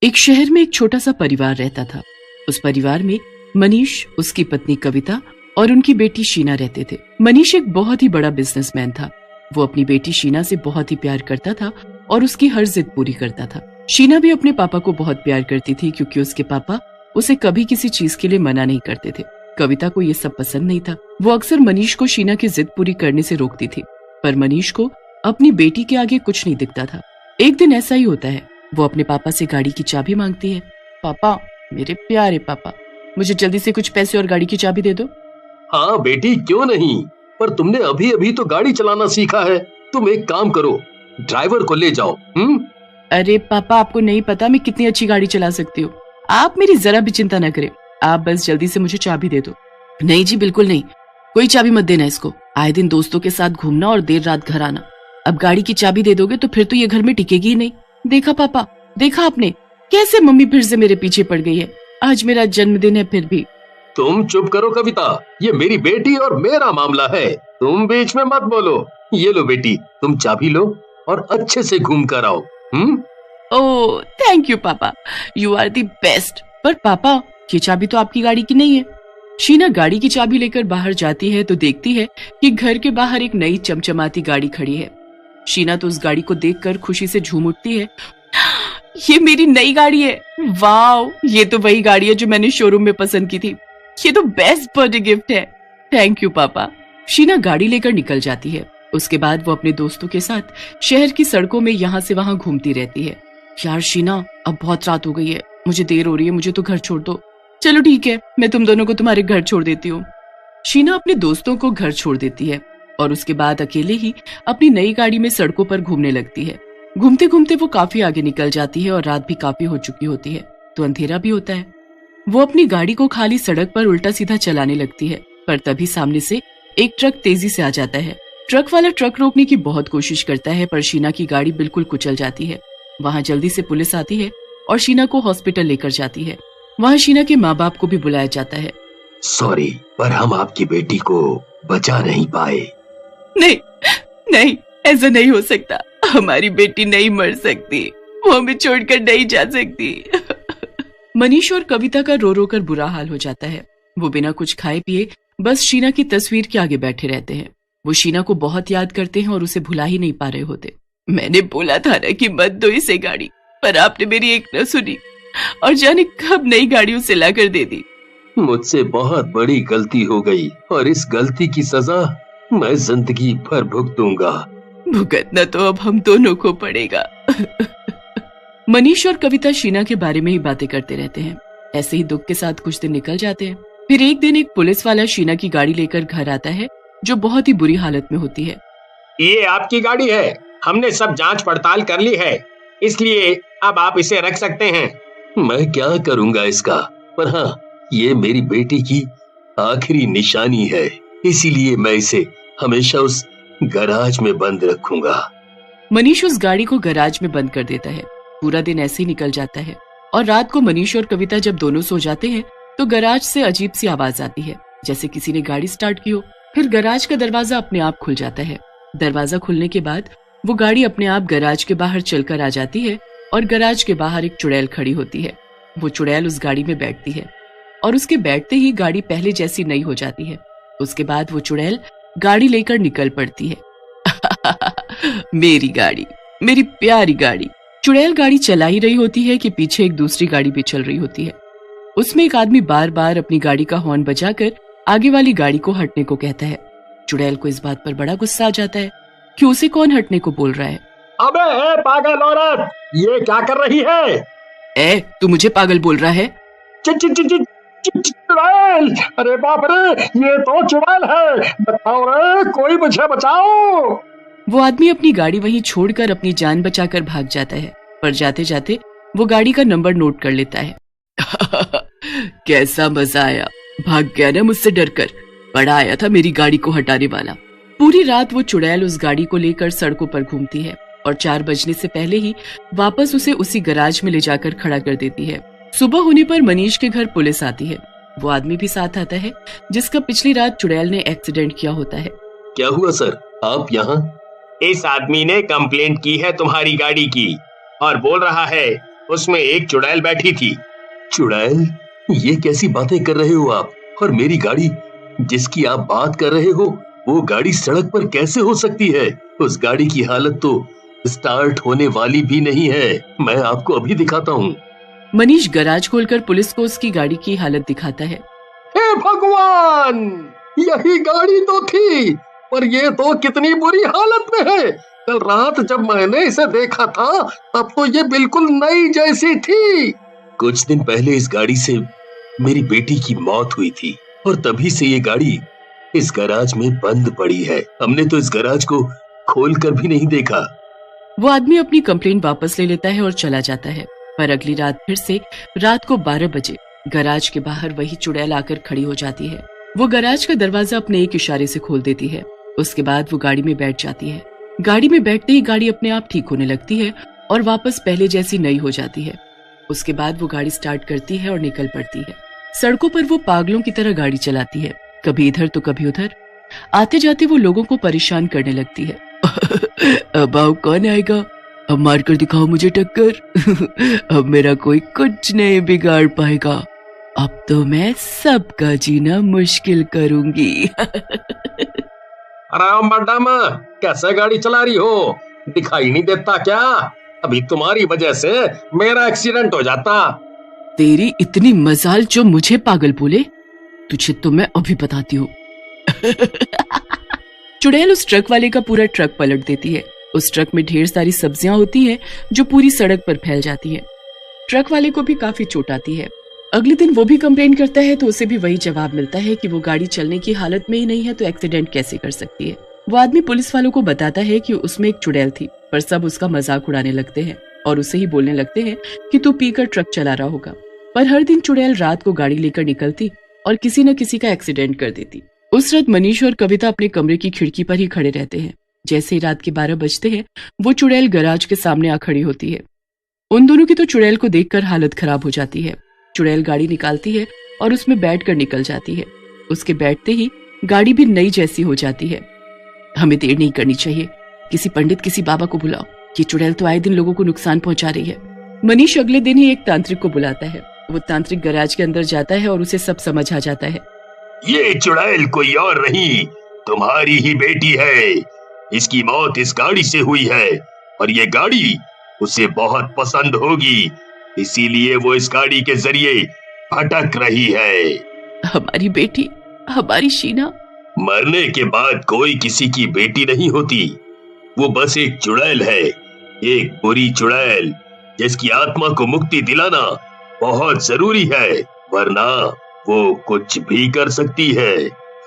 एक शहर में एक छोटा सा परिवार रहता था। उस परिवार में मनीष, उसकी पत्नी कविता और उनकी बेटी शीना रहते थे। मनीष एक बहुत ही बड़ा बिजनेसमैन था। वो अपनी बेटी शीना से बहुत ही प्यार करता था और उसकी हर जिद पूरी करता था। शीना भी अपने पापा को बहुत प्यार करती थी क्योंकि उसके पापा उसे कभी किसी चीज के लिए मना नहीं करते थे। कविता को ये सब पसंद नहीं था। वो अक्सर मनीष को शीना की जिद पूरी करने से रोकती थी, पर मनीष को अपनी बेटी के आगे कुछ नहीं दिखता था। एक दिन ऐसा ही होता है, वो अपने पापा से गाड़ी की चाबी मांगती है। पापा, मेरे प्यारे पापा, मुझे जल्दी से कुछ पैसे और गाड़ी की चाबी दे दो। हाँ बेटी, क्यों नहीं, पर तुमने अभी अभी तो गाड़ी चलाना सीखा है। तुम एक काम करो, ड्राइवर को ले जाओ। अरे पापा, आपको नहीं पता मैं कितनी अच्छी गाड़ी चला सकती हूँ। आप मेरी जरा भी चिंता न करें, आप बस जल्दी से मुझे चाबी दे दो। नहीं जी, बिल्कुल नहीं, कोई चाबी मत देना इसको। आए दिन दोस्तों के साथ घूमना और देर रात घर आना। अब गाड़ी की चाबी दे दोगे तो फिर तो ये घर में टिकेगी ही नहीं। देखा पापा, देखा आपने कैसे मम्मी फिर से मेरे पीछे पड़ गई है। आज मेरा जन्मदिन है फिर भी। तुम चुप करो कविता, ये मेरी बेटी और मेरा मामला है, तुम बीच में मत बोलो। ये लो बेटी, तुम चाबी लो और अच्छे से घूम कर आओ। ओह थैंक यू पापा, यू आर दी बेस्ट। पर पापा, ये चाबी तो आपकी गाड़ी की नहीं है। शीना गाड़ी की चाबी लेकर बाहर जाती है तो देखती है कि घर के बाहर एक नई चमचमाती गाड़ी खड़ी है। शीना तो उस गाड़ी को देखकर खुशी से झूम उठती है। ये मेरी नई गाड़ी है, वाओ, ये तो वही गाड़ी है जो मैंने शोरूम में पसंद की थी। ये तो बेस्ट बर्थडे गिफ्ट है, थैंक यू पापा। शीना गाड़ी लेकर निकल जाती है। उसके बाद वो अपने दोस्तों के साथ शहर की सड़कों में यहाँ से वहां घूमती रहती है। यार शीना, अब बहुत रात हो गई है, मुझे देर हो रही है, मुझे तो घर छोड़ दो। चलो ठीक है, मैं तुम दोनों को तुम्हारे घर छोड़ देती हूँ। शीना अपने दोस्तों को घर छोड़ देती है और उसके बाद अकेले ही अपनी नई गाड़ी में सड़कों पर घूमने लगती है। घूमते घूमते वो काफी आगे निकल जाती है और रात भी काफी हो चुकी होती है, तो अंधेरा भी होता है। वो अपनी गाड़ी को खाली सड़क पर उल्टा सीधा चलाने लगती है, पर तभी सामने से एक ट्रक तेजी से आ जाता है। ट्रक वाला ट्रक रोकने की बहुत कोशिश करता है, पर शीना की गाड़ी बिल्कुल कुचल जाती है। वहाँ जल्दी से पुलिस आती है और शीना को हॉस्पिटल लेकर जाती है। वहाँ शीना के माँ बाप को भी बुलाया जाता है। सॉरी, पर हम आपकी बेटी को बचा नहीं पाए। नहीं नहीं, ऐसा नहीं हो सकता, हमारी बेटी नहीं मर सकती, वो हमें छोड़कर नहीं जा सकती। मनीष और कविता का रो रो कर बुरा हाल हो जाता है। वो बिना कुछ खाए पिए बस शीना की तस्वीर के आगे बैठे रहते हैं। वो शीना को बहुत याद करते हैं और उसे भुला ही नहीं पा रहे होते। मैंने बोला था ना कि मत दो इसे गाड़ी, पर आपने मेरी एक न सुनी और जाने कब नई गाड़ी उसे ला कर दे दी। मुझसे बहुत बड़ी गलती हो गई और इस गलती की सजा मैं जिंदगी भर भुगतूंगा। भुगतना तो अब हम दोनों को पड़ेगा। मनीष और कविता शीना के बारे में ही बातें करते रहते हैं। ऐसे ही दुख के साथ कुछ दिन निकल जाते हैं। फिर एक दिन एक पुलिस वाला शीना की गाड़ी लेकर घर आता है, जो बहुत ही बुरी हालत में होती है। ये आपकी गाड़ी है, हमने सब जांच पड़ताल कर ली है, इसलिए अब आप इसे रख सकते हैं। मैं क्या करूंगा इसका, पर हाँ, ये मेरी बेटी की आखिरी निशानी है, इसीलिए मैं इसे हमेशा उस गैराज में बंद रखूंगा। मनीष उस गाड़ी को गैराज में बंद कर देता है। पूरा दिन ऐसे ही निकल जाता है और रात को मनीष और कविता जब दोनों सो जाते हैं तो गैराज से अजीब सी आवाज आती है, जैसे किसी ने गाड़ी स्टार्ट की हो। फिर गैराज का दरवाजा अपने आप खुल जाता है। दरवाजा खुलने के बाद वो गाड़ी अपने आप गैराज के बाहर चलकर आ जाती है और गैराज के बाहर एक चुड़ैल खड़ी होती है। वो चुड़ैल उस गाड़ी में बैठती है और उसके बैठते ही गाड़ी पहले जैसी नई हो जाती है। उसके बाद वो चुड़ैल गाड़ी लेकर निकल पड़ती है। मेरी गाड़ी, मेरी प्यारी गाड़ी। चुड़ैल गाड़ी चला ही रही होती है कि पीछे एक दूसरी गाड़ी भी चल रही होती है। उसमें एक आदमी बार बार अपनी गाड़ी का हॉर्न बजाकर आगे वाली गाड़ी को हटने को कहता है। चुड़ैल को इस बात पर बड़ा गुस्सा आ जाता है कि उसे कौन हटने को बोल रहा है। अबे पागल औरत, ये क्या कर रही है? तू मुझे पागल बोल रहा है? चुड़ैल, अरे बाप रे, ये तो चुड़ैल है, बताओ रे, कोई मुझे बचाओ। वो आदमी अपनी गाड़ी वहीं छोड़कर अपनी जान बचाकर भाग जाता है, पर जाते जाते वो गाड़ी का नंबर नोट कर लेता है। कैसा मजा आया, भाग गया ना मुझसे डरकर, बड़ा आया था मेरी गाड़ी को हटाने वाला। पूरी रात वो चुड़ैल उस गाड़ी को लेकर सड़कों पर घूमती है और 4 बजने से पहले ही वापस उसे उसी गैराज में ले जाकर खड़ा कर देती है। सुबह होने पर मनीष के घर पुलिस आती है। वो आदमी भी साथ आता है जिसका पिछली रात चुड़ैल ने एक्सीडेंट किया होता है। क्या हुआ सर, आप यहाँ? इस आदमी ने कंप्लेंट की है तुम्हारी गाड़ी की और बोल रहा है उसमें एक चुड़ैल बैठी थी। चुड़ैल? ये कैसी बातें कर रहे हो आप? और मेरी गाड़ी जिसकी आप बात कर रहे हो, वो गाड़ी सड़क पर कैसे हो सकती है? उस गाड़ी की हालत तो स्टार्ट होने वाली भी नहीं है। मैं आपको अभी दिखाता हूँ। मनीष गैराज खोलकर पुलिस को उसकी गाड़ी की हालत दिखाता है। हे भगवान, यही गाड़ी तो थी, पर ये तो कितनी बुरी हालत में है। कल रात जब मैंने इसे देखा था तब तो ये बिल्कुल नई जैसी थी। कुछ दिन पहले इस गाड़ी से मेरी बेटी की मौत हुई थी और तभी से ये गाड़ी इस गैराज में बंद पड़ी है। हमने तो इस गैराज को खोल कर भी नहीं देखा। वो आदमी अपनी कंप्लेन वापस ले लेता है और चला जाता है। पर अगली रात फिर से रात को 12 बजे गैराज के बाहर वही चुड़ैल आकर खड़ी हो जाती है। वो गैराज का दरवाजा अपने एक इशारे से खोल देती है। उसके बाद वो गाड़ी में बैठ जाती है। गाड़ी में बैठते ही गाड़ी अपने आप ठीक होने लगती है और वापस पहले जैसी नई हो जाती है। उसके बाद वो गाड़ी स्टार्ट करती है और निकल पड़ती है। सड़कों पर वो पागलों की तरह गाड़ी चलाती है, कभी इधर तो कभी उधर। आते जाते वो लोगों को परेशान करने लगती है। अब आओ, कौन आएगा? अब मार कर दिखाओ मुझे टक्कर। अब मेरा कोई कुछ नहीं बिगाड़ पाएगा। अब तो मैं सबका जीना मुश्किल करूंगी। अरे मैडम, कैसे गाड़ी चला रही हो? दिखाई नहीं देता क्या? अभी तुम्हारी वजह से मेरा एक्सीडेंट हो जाता। तेरी इतनी मजाल जो मुझे पागल बोले, तुझे तो मैं अभी बताती हूँ। चुड़ैल उस ट्रक वाले का पूरा ट्रक पलट देती है। उस ट्रक में ढेर सारी सब्जियां होती हैं जो पूरी सड़क पर फैल जाती हैं। ट्रक वाले को भी काफी चोट आती है। अगले दिन वो भी कंप्लेन करता है तो उसे भी वही जवाब मिलता है कि वो गाड़ी चलने की हालत में ही नहीं है तो एक्सीडेंट कैसे कर सकती है। वो आदमी पुलिस वालों को बताता है कि उसमें एक चुड़ैल थी, पर सब उसका मजाक उड़ाने लगते हैं और उसे ही बोलने लगते हैं कि तू पीकर ट्रक चला रहा होगा। पर हर दिन चुड़ैल रात को गाड़ी लेकर निकलती और किसी न किसी का एक्सीडेंट कर देती। उस रात मनीष और कविता अपने कमरे की खिड़की पर ही खड़े रहते हैं। जैसे ही रात के 12 बजते हैं वो चुड़ैल गैराज के सामने आ खड़ी होती है। उन दोनों की तो चुड़ैल को देखकर हालत खराब हो जाती है। चुड़ैल गाड़ी निकालती है और उसमें बैठकर निकल जाती है। उसके बैठते ही गाड़ी भी नई जैसी हो जाती है। हमें देर नहीं करनी चाहिए, किसी पंडित किसी बाबा को बुलाओ, ये चुड़ैल तो आए दिन लोगों को नुकसान पहुंचा रही है। मनीष अगले दिन ही एक तांत्रिक को बुलाता है। वो तांत्रिक गैराज के अंदर जाता है और उसे सब समझ आ जाता है। ये चुड़ैल कोई और नहीं, तुम्हारी ही बेटी है। इसकी मौत इस गाड़ी से हुई है और ये गाड़ी उसे बहुत पसंद होगी, इसीलिए वो इस गाड़ी के जरिए भटक रही है। हमारी बेटी, हमारी शीना। मरने के बाद कोई किसी की बेटी नहीं होती, वो बस एक चुड़ैल है, एक बुरी चुड़ैल जिसकी आत्मा को मुक्ति दिलाना बहुत जरूरी है, वरना वो कुछ भी कर सकती है।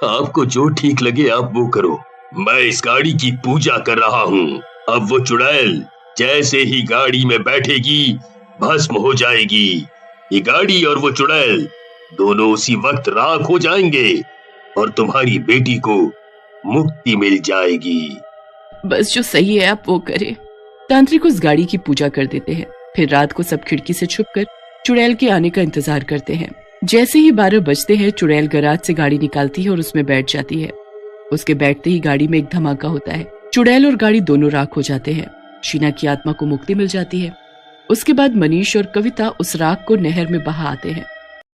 आपको जो ठीक लगे आप वो करो। मैं इस गाड़ी की पूजा कर रहा हूँ। अब वो चुड़ैल जैसे ही गाड़ी में बैठेगी भस्म हो जाएगी। ये गाड़ी और वो चुड़ैल दोनों उसी वक्त राख हो जाएंगे और तुम्हारी बेटी को मुक्ति मिल जाएगी। बस जो सही है आप वो करें। तांत्रिक उस गाड़ी की पूजा कर देते हैं। फिर रात को सब खिड़की से छुपकर चुड़ैल के आने का इंतजार करते हैं। जैसे ही 12 बजते हैं चुड़ैल गैराज से गाड़ी निकालती है और उसमें बैठ जाती है। उसके बैठते ही गाड़ी में एक धमाका होता है। चुड़ैल और गाड़ी दोनों राख हो जाते हैं। शीना की आत्मा को मुक्ति मिल जाती है। उसके बाद मनीष और कविता उस राख को नहर में बहा आते हैं।